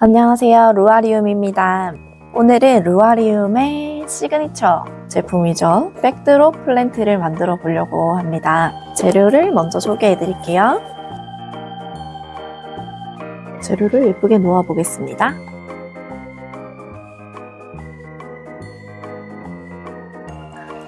안녕하세요. 루아리움입니다. 오늘은 루아리움의 시그니처 제품이죠. 백드롭 플랜트를 만들어 보려고 합니다. 재료를 먼저 소개해 드릴게요. 재료를 예쁘게 놓아 보겠습니다.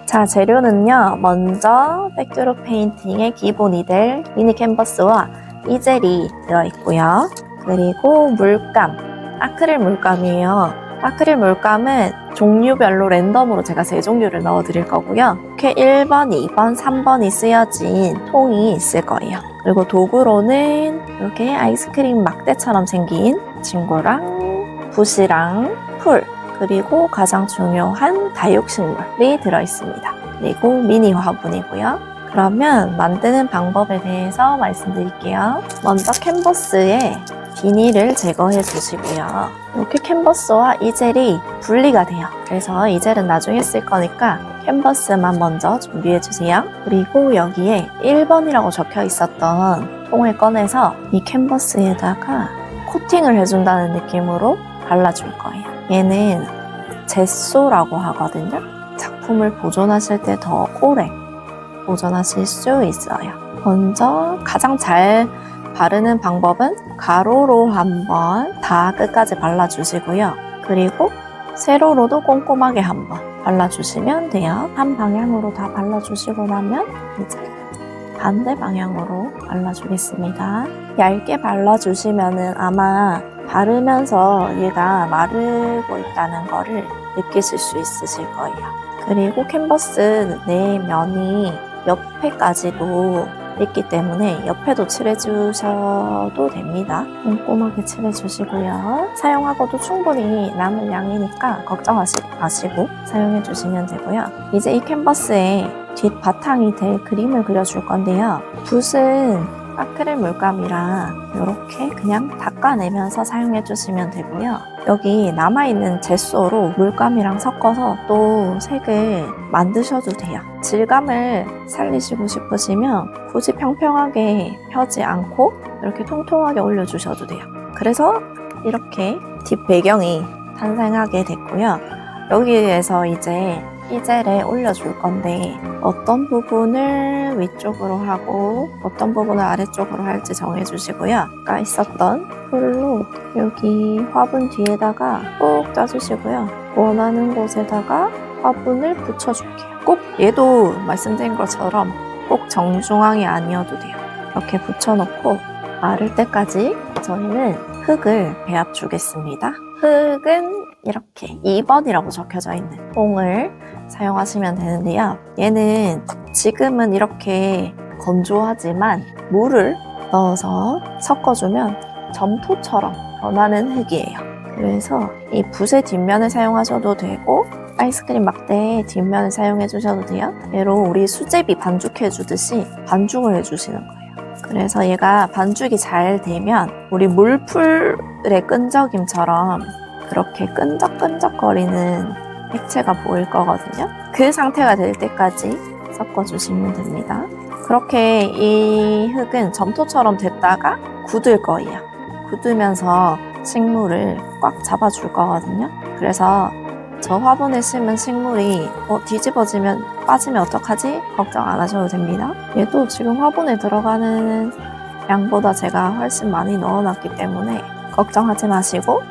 자, 재료는요. 먼저 백드롭 페인팅의 기본이 될 미니 캔버스와 이젤이 들어있고요. 그리고 물감, 아크릴 물감이에요. 아크릴 물감은 종류별로 랜덤으로 제가 3종류를 넣어 드릴 거고요. 이렇게 1번, 2번, 3번이 쓰여진 통이 있을 거예요. 그리고 도구로는 이렇게 아이스크림 막대처럼 생긴 친구랑 붓이랑 풀, 그리고 가장 중요한 다육식물이 들어있습니다. 그리고 미니 화분이고요. 그러면 만드는 방법에 대해서 말씀드릴게요. 먼저 캔버스에 비닐을 제거해 주시고요. 이렇게 캔버스와 이젤이 분리가 돼요. 그래서 이젤은 나중에 쓸 거니까 캔버스만 먼저 준비해 주세요. 그리고 여기에 1번이라고 적혀 있었던 통을 꺼내서 이 캔버스에다가 코팅을 해준다는 느낌으로 발라줄 거예요. 얘는 젯소라고 하거든요. 작품을 보존하실 때 더 오래 보존하실 수 있어요. 먼저 가장 잘 바르는 방법은 가로로 한번 다 끝까지 발라주시고요. 그리고 세로로도 꼼꼼하게 한번 발라주시면 돼요. 한 방향으로 다 발라주시고 나면 이제 반대 방향으로 발라주겠습니다. 얇게 발라주시면은 아마 바르면서 얘가 마르고 있다는 거를 느끼실 수 있으실 거예요. 그리고 캔버스 내 면이 옆에까지도 있기 때문에 옆에도 칠해주셔도 됩니다. 꼼꼼하게 칠해주시고요. 사용하고도 충분히 남을 양이니까 걱정하지 마시고 사용해주시면 되고요. 이제 이 캔버스에 뒷바탕이 될 그림을 그려줄 건데요. 붓은 아크릴 물감이라 이렇게 그냥 닦아내면서 사용해주시면 되고요. 여기 남아있는 젯소로 물감이랑 섞어서 또 색을 만드셔도 돼요. 질감을 살리시고 싶으시면 굳이 평평하게 펴지 않고 이렇게 통통하게 올려주셔도 돼요. 그래서 이렇게 뒷 배경이 탄생하게 됐고요. 여기에서 이제 이젤에 올려줄 건데 어떤 부분을 위쪽으로 하고 어떤 부분을 아래쪽으로 할지 정해주시고요. 아까 있었던 풀로 여기 화분 뒤에다가 꼭 짜주시고요. 원하는 곳에다가 화분을 붙여줄게요. 꼭 얘도 말씀드린 것처럼 꼭 정중앙이 아니어도 돼요. 이렇게 붙여놓고 마를 때까지 저희는 흙을 배합 주겠습니다. 흙은 이렇게 2번이라고 적혀져 있는 통을 사용하시면 되는데요. 얘는 지금은 이렇게 건조하지만 물을 넣어서 섞어주면 점토처럼 변하는 흙이에요. 그래서 이 붓의 뒷면을 사용하셔도 되고 아이스크림 막대의 뒷면을 사용해 주셔도 돼요. 얘로 우리 수제비 반죽해 주듯이 반죽을 해주시는 거예요. 그래서 얘가 반죽이 잘 되면 우리 물풀의 끈적임처럼 그렇게 끈적끈적거리는 액체가 보일 거거든요. 그 상태가 될 때까지 섞어주시면 됩니다. 그렇게 이 흙은 점토처럼 됐다가 굳을 거예요. 굳으면서 식물을 꽉 잡아줄 거거든요. 그래서 저 화분에 심은 식물이 뒤집어지면 빠지면 어떡하지? 걱정 안 하셔도 됩니다. 얘도 지금 화분에 들어가는 양보다 제가 훨씬 많이 넣어놨기 때문에 걱정하지 마시고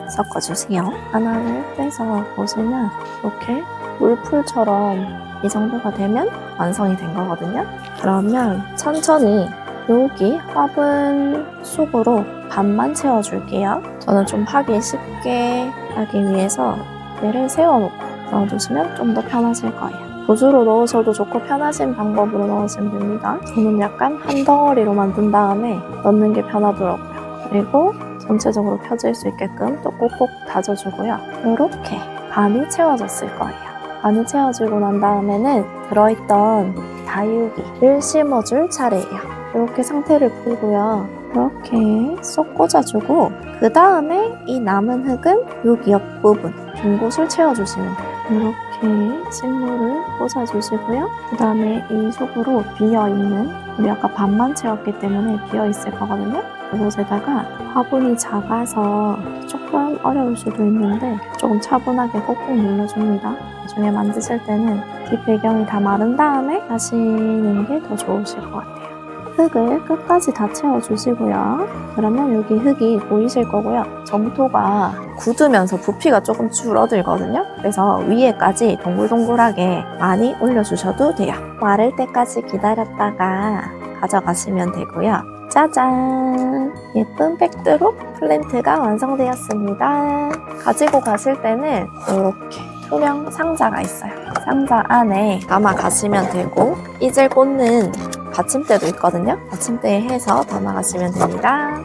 섞어주세요. 하나를 빼서 보시면 이렇게 물풀처럼 이 정도가 되면 완성이 된 거거든요. 그러면 천천히 여기 화분 속으로 반만 채워줄게요. 저는 좀 하기 쉽게 하기 위해서 얘를 세워놓고 넣어주시면 좀 더 편하실 거예요. 붓으로 넣으셔도 좋고 편하신 방법으로 넣으시면 됩니다. 저는 약간 한 덩어리로 만든 다음에 넣는 게 편하더라고요. 그리고 전체적으로 펴질 수 있게끔 또 꼭꼭 다져주고요. 이렇게 반이 채워졌을 거예요. 반이 채워지고 난 다음에는 들어있던 다육이를 심어줄 차례예요. 이렇게 상태를 보고요. 이렇게 쏙 꽂아주고 그 다음에 이 남은 흙은 여기 옆부분 빈 곳을 채워주시면 돼요. 이렇게 식물을 꽂아주시고요. 그 다음에 이 속으로 비어있는 우리 아까 반만 채웠기 때문에 비어있을 거거든요. 이곳에다가 화분이 작아서 조금 어려울 수도 있는데 조금 차분하게 꾹꾹 눌러줍니다. 나중에 만드실 때는 뒷 배경이 다 마른 다음에 하시는 게 더 좋으실 것 같아요. 흙을 끝까지 다 채워주시고요. 그러면 여기 흙이 보이실 거고요. 점토가 굳으면서 부피가 조금 줄어들거든요. 그래서 위에까지 동글동글하게 많이 올려주셔도 돼요. 마를 때까지 기다렸다가 가져가시면 되고요. 짜잔! 예쁜 백드롭 플랜트가 완성되었습니다. 가지고 가실 때는 이렇게 투명 상자가 있어요. 상자 안에 담아 가시면 되고 이젤 꽂는 받침대도 있거든요. 받침대에 해서 담아 가시면 됩니다.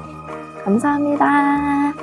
감사합니다.